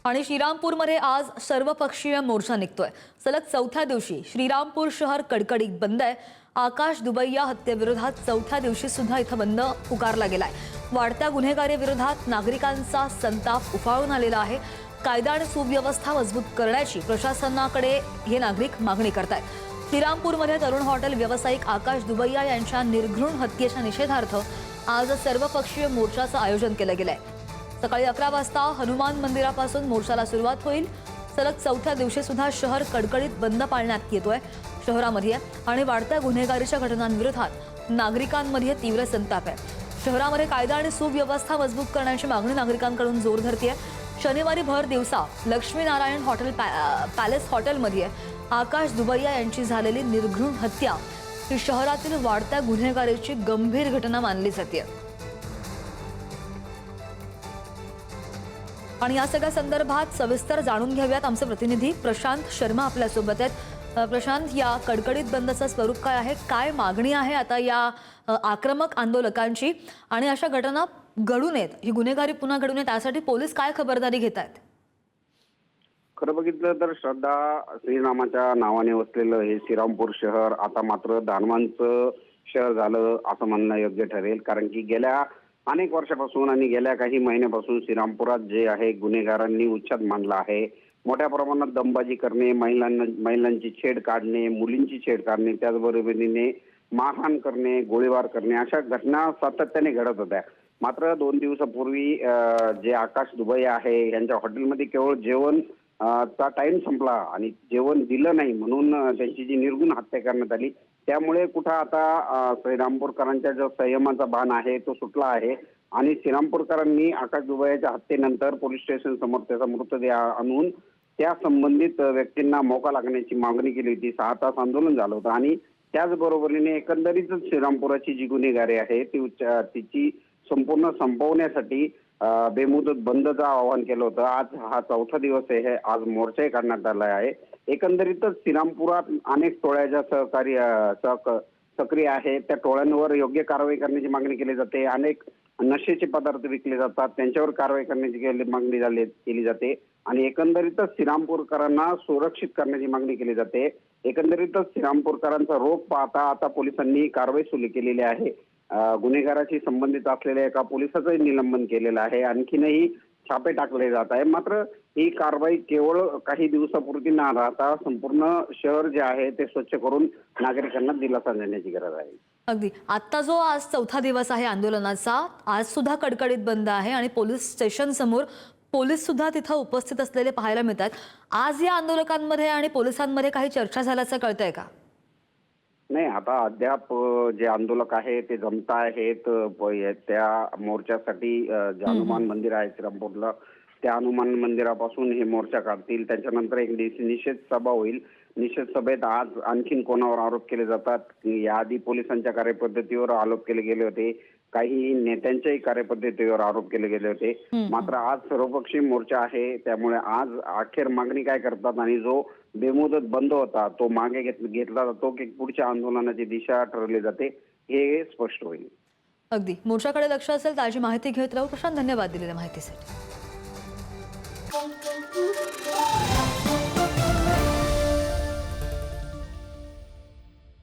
आणि श्रीरामपूरमध्ये आज सर्वपक्षीय मोर्चा निघतोय। सलग चौथ्या दिवशी श्रीरामपूर शहर कडकडीत बंद आहे। आकाश दुबैया हत्येविरोधात चौथ्या दिवशी सुद्धा इथं बंद पुकारला गेलाय। वाढत्या गुन्हेगारी विरोधात नागरिकांचा संताप उफाळून आलेला आहे। कायदा आणि सुव्यवस्था मजबूत करण्याची प्रशासनाकडे हे नागरिक मागणी करतायत। श्रीरामपूरमध्ये तरुण हॉटेल व्यावसायिक आकाश दुबैया यांच्या निर्घृण हत्येच्या निषेधार्थ आज सर्वपक्षीय मोर्चाचं आयोजन केलं गेलंय। सकाळी 11 वाजता हनुमान मंदिरापासून मोर्चाला सुरुवात होईल। सलग चौथ्या दिवशी सुद्धा शहर कडकडीत बंद पाळण्यात येतोय शहरामध्ये आणि वाढत्या गुन्हेगारीच्या घटनांविरोधात नागरिकांमध्ये तीव्र संताप आहे। शहरामध्ये कायदा आणि सुव्यवस्था मजबूत करण्याची मागणी नागरिकांकडून जोर धरतेय। शनिवारी भर दिवसा लक्ष्मीनारायण हॉटेल पॅलेस हॉटेलमध्ये आकाश दुबैया यांची झालेली निर्घृण हत्या ही शहरातील वाढत्या गुन्हेगारीची गंभीर घटना मानली जाते। आणि या सगळ्या संदर्भात सविस्तर जाणून घेऊयात। आमचे प्रतिनिधी प्रशांत शर्मा आपल्या सोबत आहेत। प्रशांत, या कडकडीत बंदचं स्वरूप काय आहे, काय मागणी आहे आता या आक्रमक आंदोलकांची, आणि अशा घटना घडू नयेत, ही गुन्हेगारी पुन्हा घडू नये त्यासाठी पोलीस काय खबरदारी घेत आहेत? खरं बघितलं तर श्रद्धा, श्रीरामाच्या नावाने वसलेलं हे श्रीरामपूर शहर आता मात्र दानवांचं शहर झालं असं म्हणणं योग्य ठरेल। कारण की गेल्या अनेक वर्षापासून आणि गेल्या काही महिन्यापासून श्रीरामपुरात जे आहे गुन्हेगारांनी उच्छाद मांडला आहे। मोठ्या प्रमाणात दमबाजी करणे, महिलांची छेड काढणे, मुलींची छेड काढणे, त्याचबरोबरीने मारहाण करणे, गोळीबार करणे अशा घटना सातत्याने घडत होत्या। मात्र 2 दिवसापूर्वी जे आकाश दुबैया आहे यांच्या हॉटेलमध्ये केवळ जेवण चा टाइम संपला आणि जेवण दिलं नाही म्हणून त्यांची जी निर्घृण हत्या करण्यात आली। त्यामुळे कुठं आता श्रीरामपूरकरांच्या जो संयमाचा बाण आहे तो सुटला आहे आणि श्रीरामपूरकरांनी आकाश दुबैयाच्या हत्येनंतर पोलीस स्टेशन समोर त्याचा मृतदेह आणून त्या संबंधित व्यक्तींना मोका लागण्याची मागणी केली होती। 6 तास आंदोलन झालं होतं आणि त्याचबरोबरीने एकंदरीतच श्रीरामपुराची जी गुन्हेगारी आहे तिची संपूर्ण संपवण्यासाठी बेमुदत बंदचं आवाहन केलं होतं। आज हा चौथा दिवस आहे। आज मोर्चाही काढण्यात आला आहे। एकंदरीतच श्रीरामपुरात अनेक टोळ्याच्या सक्रिय आहेत, त्या टोळ्यांवर योग्य कारवाई करण्याची मागणी केली जाते। अनेक नशेचे पदार्थ विकले जातात, त्यांच्यावर कारवाई करण्याची मागणी केली जाते आणि एकंदरीतच श्रीरामपूरकरांना सुरक्षित करण्याची मागणी केली जाते। एकंदरीतच श्रीरामपूरकरांचा रोग पाहता आता पोलिसांनी कारवाई सुरू केलेली आहे। गुन्हेगाराशी संबंधित असलेल्या एका पोलिसाचंही निलंबन केलेलं आहे। आणखीनही छापे टाकले जात आहे। मात्र ही कारवाई केवळ काही दिवसापुरती न राहता संपूर्ण शहर जे आहे ते स्वच्छ करून नागरिकांना दिलासा देण्याची गरज आहे। अगदी आता जो आज चौथा दिवस आहे आंदोलनाचा, आज सुद्धा कडकडीत बंद आहे आणि पोलीस स्टेशन समोर पोलीस सुद्धा तिथं उपस्थित असलेले पाहायला मिळतात। आज या आंदोलकांमध्ये आणि पोलिसांमध्ये काही चर्चा झाल्याचं कळतंय का? नाही, आता अद्याप जे आंदोलक आहे ते जमत आहेत त्या मोर्चासाठी। जे हनुमान मंदिर आहे श्रीरामपूरला, त्या हनुमान मंदिरापासून हे मोर्चा काढतील। त्याच्यानंतर एक निषेध सभा होईल। निषेध सभेत आज आणखीन कोणावर आरोप केले जातात, याआधी पोलिसांच्या कार्यपद्धतीवर आरोप केले गेले होते, काही नेत्यांच्याही कार्यपद्धतीवर आरोप केले गेले होते। मात्र आज सर्वपक्षीय मोर्चा आहे, त्यामुळे आज अखेर मागणी काय करतात आणि जो बेमुदत बंद होता तो मागे घेतला जातो की पुढच्या आंदोलनाची दिशा ठरवली जाते हे स्पष्ट होईल। अगदी मोर्चाकडे लक्ष असेल, ताजी माहिती घेत राहू। प्रशांत, धन्यवाद दिलेल्या माहितीसाठी।